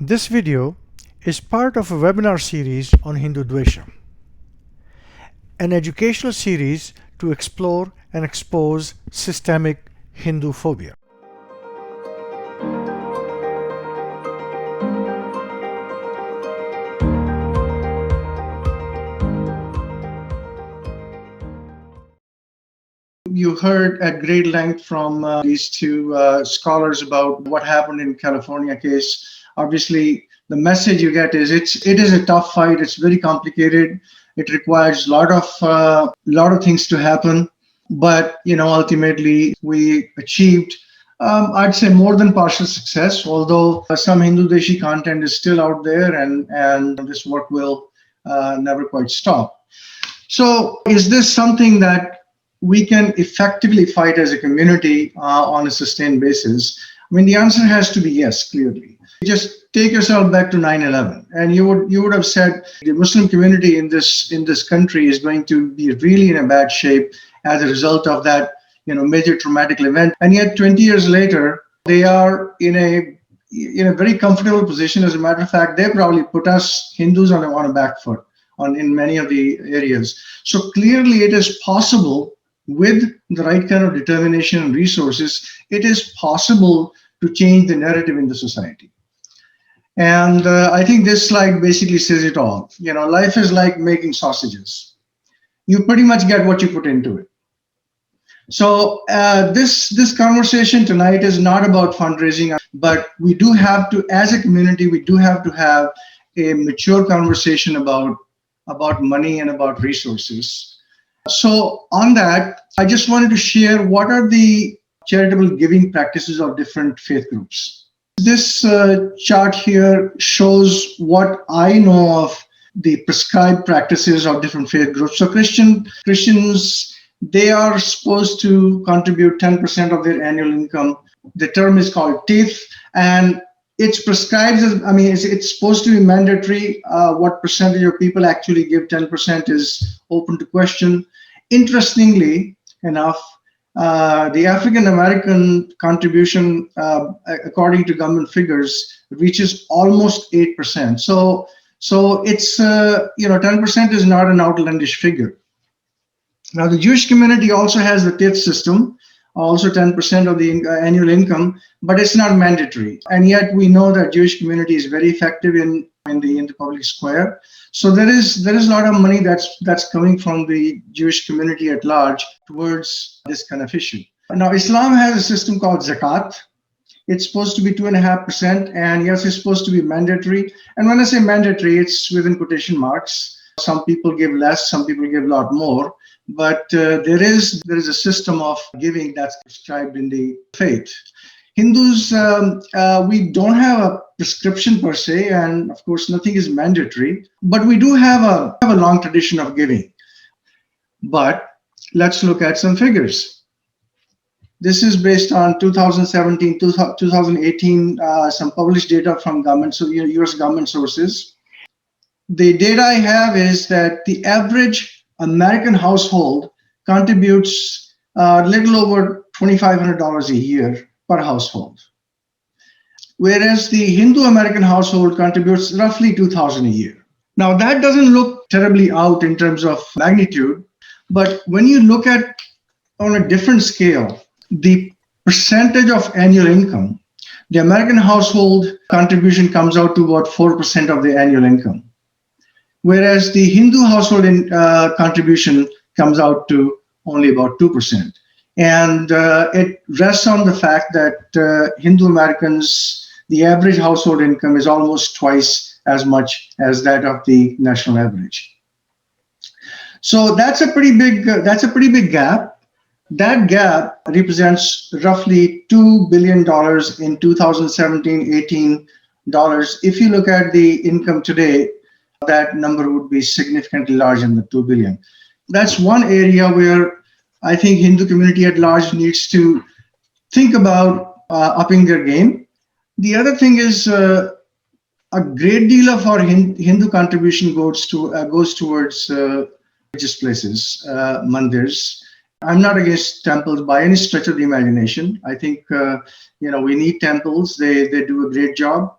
This video is part of a webinar series on Hindudvesha, an educational series to explore and expose systemic Hindu phobia. You heard at great length from these two scholars about what happened in California case. Obviously, the message you get is it is a tough fight. It's very complicated. It requires a lot of things to happen. But ultimately, we achieved, I'd say, more than partial success. Although some Hindu Deshi content is still out there, and this work will never quite stop. So, is this something that we can effectively fight as a community on a sustained basis? I mean, the answer has to be yes, clearly. Just take yourself back to 9/11, and you would have said the Muslim community in this country is going to be really in a bad shape as a result of that major traumatic event. And yet 20 years later, they are in a very comfortable position. As a matter of fact, they probably put us Hindus on a back foot in many of the areas. So clearly it is possible, with the right kind of determination and resources, it is possible to change the narrative in the society. And I think this slide basically says it all. Life is like making sausages. You pretty much get what you put into it. So this conversation tonight is not about fundraising, but we do have to, as a community, we do have to have a mature conversation about money and about resources. So on that, I just wanted to share what are the charitable giving practices of different faith groups. This chart here shows what I know of the prescribed practices of different faith groups. So Christians, they are supposed to contribute 10% of their annual income. The term is called tithe, and it's prescribed as, it's supposed to be mandatory. What percentage of people actually give 10% is open to question. Interestingly enough, the African American contribution, according to government figures, reaches almost 8%. So it's 10% is not an outlandish figure. Now, the Jewish community also has the tithe system, also 10% of the annual income, but it's not mandatory. And yet we know that Jewish community is very effective in the public square. So there is a lot of money that's coming from the Jewish community at large towards this kind of issue. Now, Islam has a system called zakat. It's supposed to be 2.5%, and yes, it's supposed to be mandatory. And when I say mandatory, it's within quotation marks. Some people give less, some people give a lot more. But there is a system of giving that's prescribed in the faith. Hindus, we don't have a prescription per se, and of course nothing is mandatory, but we do have a long tradition of giving. But let's look at some figures. This is based on 2017, 2018, some published data from US government sources. The data I have is that the average American household contributes a little over $2,500 a year per household, whereas the Hindu American household contributes roughly $2,000 a year. Now, that doesn't look terribly out in terms of magnitude, but when you look at on a different scale, the percentage of annual income, the American household contribution comes out to about 4% of the annual income, whereas the Hindu household contribution comes out to only about 2%. And it rests on the fact that Hindu Americans, the average household income is almost twice as much as that of the national average. So that's a pretty big gap. That gap represents roughly $2 billion in 2017-18 dollars. If you look at the income today, that number would be significantly larger than the 2 billion. That's one area where I think Hindu community at large needs to think about upping their game. The other thing is a great deal of our Hindu contribution goes towards religious places, mandirs. I'm not against temples by any stretch of the imagination. I think we need temples. They do a great job.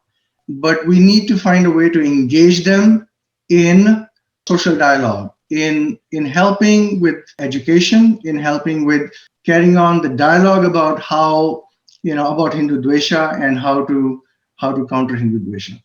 but we need to find a way to engage them in social dialogue, in helping with education, in helping with carrying on the dialogue about how, about Hindudvesha and how to counter Hindudvesha.